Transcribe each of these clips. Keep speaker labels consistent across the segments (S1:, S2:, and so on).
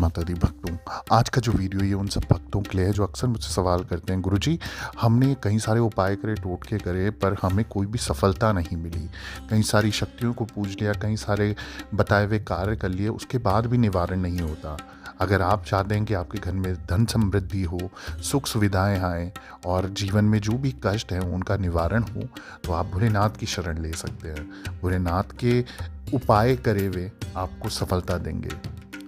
S1: माता दी भक्तों। आज का जो वीडियो ये उन सब भक्तों के लिए है जो अक्सर मुझसे सवाल करते हैं, गुरुजी हमने कई सारे उपाय करे, टोटके करे, पर हमें कोई भी सफलता नहीं मिली। कई सारी शक्तियों को पूज लिया, कई सारे बताए हुए कार्य कर लिए, उसके बाद भी निवारण नहीं होता। अगर आप चाहते हैं कि आपके घर में धन समृद्धि हो, सुख सुविधाएं आएँ और जीवन में जो भी कष्ट हैं उनका निवारण हो, तो आप भोलेनाथ की शरण ले सकते हैं। भोलेनाथ के उपाय करे हुए आपको सफलता देंगे।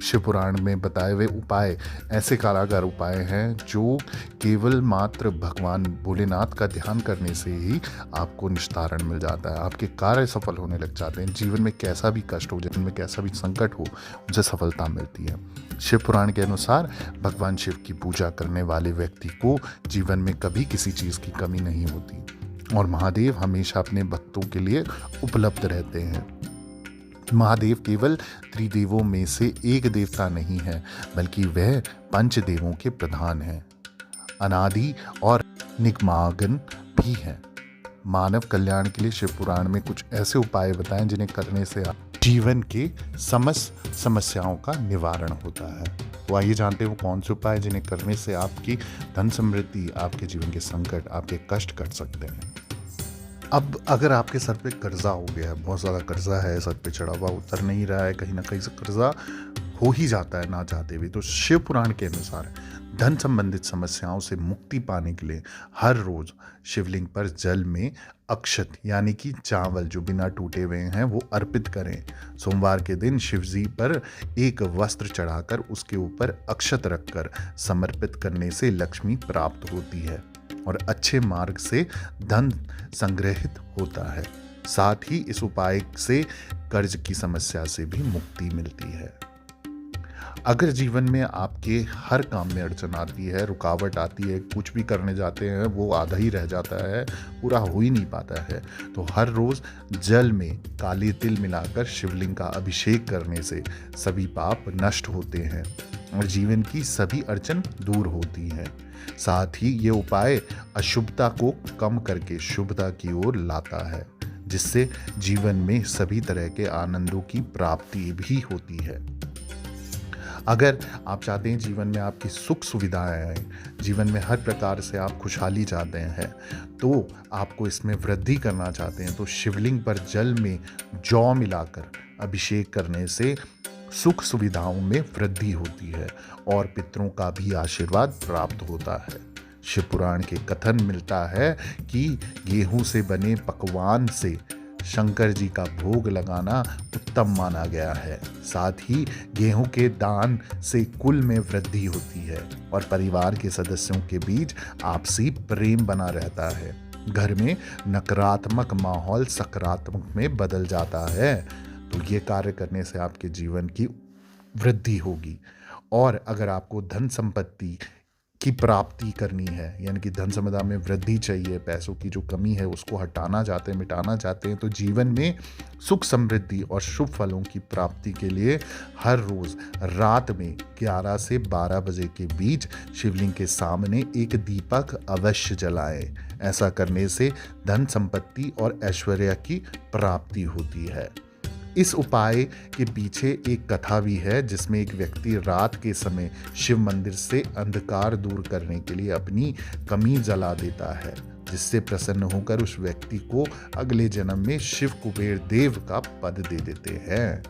S1: शिव पुराण में बताए हुए उपाय ऐसे कारागार उपाय हैं जो केवल मात्र भगवान भोलेनाथ का ध्यान करने से ही आपको निस्तारण मिल जाता है। आपके कार्य सफल होने लग जाते हैं। जीवन में कैसा भी कष्ट हो, जीवन में कैसा भी संकट हो, उनसे सफलता मिलती है। शिव पुराण के अनुसार भगवान शिव की पूजा करने वाले व्यक्ति को जीवन में कभी किसी चीज़ की कमी नहीं होती और महादेव हमेशा अपने भक्तों के लिए उपलब्ध रहते हैं। महादेव केवल त्रिदेवों में से एक देवता नहीं है, बल्कि वह पंचदेवों के प्रधान हैं, अनादि और निगमागन भी हैं। मानव कल्याण के लिए शिव पुराण में कुछ ऐसे उपाय बताएं जिन्हें करने से जीवन के समस्त समस्याओं का निवारण होता है। तो आइए जानते हैं वो कौन से उपाय जिन्हें करने से आपकी धन समृद्धि, आपके जीवन के संकट, आपके कष्ट कट सकते हैं। अब अगर आपके सर पे कर्जा हो गया है, बहुत ज़्यादा कर्जा है, सर पे चढ़ा हुआ उतर नहीं रहा है, कहीं ना कहीं से कर्जा हो ही जाता है ना चाहते हुए, तो शिव पुराण के अनुसार धन संबंधित समस्याओं से मुक्ति पाने के लिए हर रोज शिवलिंग पर जल में अक्षत यानी कि चावल जो बिना टूटे हुए हैं वो अर्पित करें। सोमवार के दिन शिवजी पर एक वस्त्र चढ़ाकर उसके ऊपर अक्षत रखकर समर्पित करने से लक्ष्मी प्राप्त होती है और अच्छे मार्ग से धन संग्रहित होता है। साथ ही इस उपाय से कर्ज की समस्या से भी मुक्ति मिलती है। अगर जीवन में आपके हर काम में अड़चन आती है, रुकावट आती है, कुछ भी करने जाते हैं वो आधा ही रह जाता है, पूरा हो ही नहीं पाता है, तो हर रोज जल में काले तिल मिलाकर शिवलिंग का अभिषेक करने से सभी पाप नष्ट होते हैं और जीवन की सभी अड़चन दूर होती है। साथ ही ये उपाय अशुभता को कम करके शुभता की ओर लाता है, जिससे जीवन में सभी तरह के आनंदों की प्राप्ति भी होती है। अगर आप चाहते हैं जीवन में आपकी सुख सुविधाएं आए, जीवन में हर प्रकार से आप खुशहाली चाहते हैं, तो आपको इसमें वृद्धि करना चाहते हैं, तो शिवलिंग पर जल में जौ मिलाकर अभिषेक करने से सुख सुविधाओं में वृद्धि होती है और पितरों का भी आशीर्वाद प्राप्त होता है। शिव पुराण के कथन मिलता है कि गेहूं से बने पकवान से शंकर जी का भोग लगाना उत्तम माना गया है। साथ ही गेहूं के दान से कुल में वृद्धि होती है और परिवार के सदस्यों के बीच आपसी प्रेम बना रहता है। घर में नकारात्मक माहौल सकारात्मक में बदल जाता है। तो ये कार्य करने से आपके जीवन की वृद्धि होगी। और अगर आपको धन संपत्ति की प्राप्ति करनी है, यानी कि धन संपदा में वृद्धि चाहिए, पैसों की जो कमी है उसको हटाना चाहते हैं, मिटाना चाहते हैं, तो जीवन में सुख समृद्धि और शुभ फलों की प्राप्ति के लिए हर रोज रात में 11 से 12 बजे के बीच शिवलिंग के सामने एक दीपक अवश्य जलाएं। ऐसा करने से धन संपत्ति और ऐश्वर्य की प्राप्ति होती है। इस उपाय के पीछे एक कथा भी है, जिसमें एक व्यक्ति रात के समय शिव मंदिर से अंधकार दूर करने के लिए अपनी कमी जला देता है, जिससे प्रसन्न होकर उस व्यक्ति को अगले जन्म में शिव कुबेर देव का पद दे देते हैं।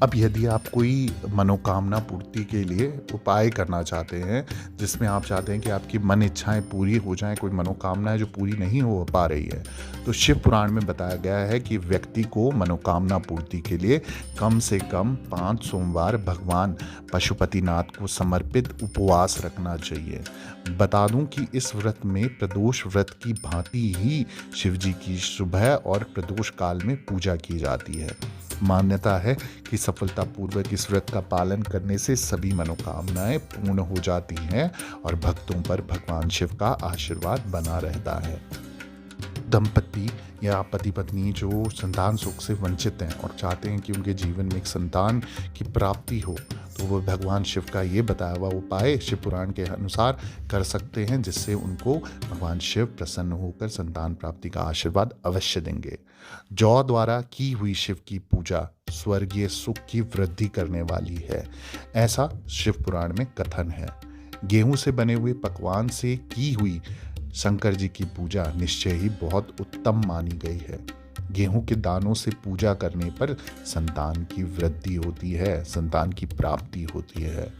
S1: अब यदि आप कोई मनोकामना पूर्ति के लिए उपाय करना चाहते हैं, जिसमें आप चाहते हैं कि आपकी मन इच्छाएं पूरी हो जाएं, कोई मनोकामना है जो पूरी नहीं हो पा रही है, तो शिव पुराण में बताया गया है कि व्यक्ति को मनोकामना पूर्ति के लिए कम से कम 5 सोमवार भगवान पशुपतिनाथ को समर्पित उपवास रखना चाहिए। बता दूं कि इस व्रत में प्रदोष व्रत की भांति ही शिवजी की सुबह और प्रदोष काल में पूजा की जाती है। मान्यता है कि सफलतापूर्वक इस व्रत का पालन करने से सभी मनोकामनाएं पूर्ण हो जाती हैं और भक्तों पर भगवान शिव का आशीर्वाद बना रहता है। दंपति या पति पत्नी जो संतान सुख से वंचित हैं और चाहते हैं कि उनके जीवन में एक संतान की प्राप्ति हो, तो वो भगवान शिव का ये बताया हुआ उपाय शिव पुराण के अनुसार कर सकते हैं, जिससे उनको भगवान शिव प्रसन्न होकर संतान प्राप्ति का आशीर्वाद अवश्य देंगे। जौ द्वारा की हुई शिव की पूजा स्वर्गीय सुख की वृद्धि करने वाली है, ऐसा शिव पुराण में कथन है। गेहूं से बने हुए पकवान से की हुई शंकर जी की पूजा निश्चय ही बहुत उत्तम मानी गई है। गेहूं के दानों से पूजा करने पर संतान की वृद्धि होती है, संतान की प्राप्ति होती है।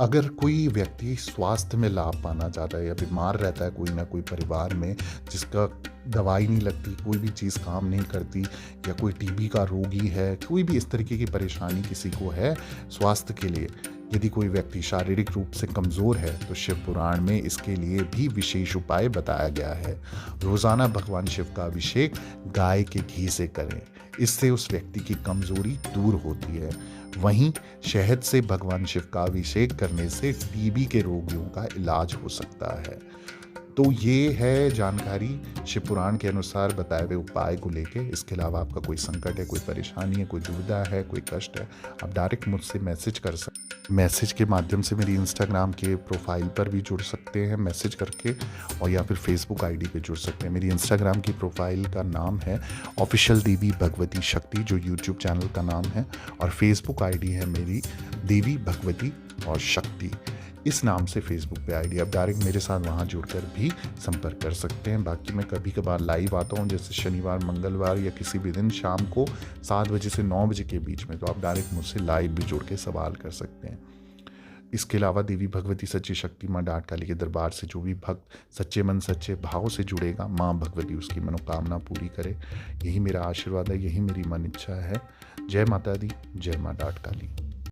S1: अगर कोई व्यक्ति स्वास्थ्य में लाभ पाना चाहता है या बीमार रहता है कोई ना कोई परिवार में, जिसका दवाई नहीं लगती, कोई भी चीज़ काम नहीं करती, या कोई टीबी का रोगी है, कोई भी इस तरीके की परेशानी किसी को है स्वास्थ्य के लिए, यदि कोई व्यक्ति शारीरिक रूप से कमज़ोर है, तो शिव पुराण में इसके लिए भी विशेष उपाय बताया गया है। रोज़ाना भगवान शिव का अभिषेक गाय के घी से करें, इससे उस व्यक्ति की कमज़ोरी दूर होती है। वहीं शहद से भगवान शिव का अभिषेक करने से टीबी के रोगियों का इलाज हो सकता है। तो ये है जानकारी शिव पुराण के अनुसार बताए हुए उपाय को लेके। इसके अलावा आपका कोई संकट है, कोई परेशानी है, कोई दुविधा है, कोई कष्ट है, आप डायरेक्ट मुझसे मैसेज कर सकते हैं। मैसेज के माध्यम से मेरी इंस्टाग्राम के प्रोफाइल पर भी जुड़ सकते हैं मैसेज करके, और या फिर फेसबुक आईडी पे जुड़ सकते हैं। मेरी इंस्टाग्राम की प्रोफाइल का नाम है ऑफिशियल देवी भगवती शक्ति, जो यूट्यूब चैनल का नाम है, और फेसबुक आईडी है मेरी देवी भगवती और शक्ति, इस नाम से फेसबुक पे आईडी। आप डायरेक्ट मेरे साथ वहाँ जुड़कर भी संपर्क कर सकते हैं। बाकी मैं कभी कभार लाइव आता हूँ, जैसे शनिवार, मंगलवार या किसी भी दिन शाम को 7 बजे से 9 बजे के बीच में, तो आप डायरेक्ट मुझसे लाइव भी जुड़ के सवाल कर सकते हैं। इसके अलावा देवी भगवती सच्ची शक्ति माँ डाटकाली के दरबार से जो भी भक्त सच्चे मन सच्चे भाव से जुड़ेगा, माँ भगवती उसकी मनोकामना पूरी करे, यही मेरा आशीर्वाद है, यही मेरी मन इच्छा है। जय माता दी, जय माँ डाटकाली।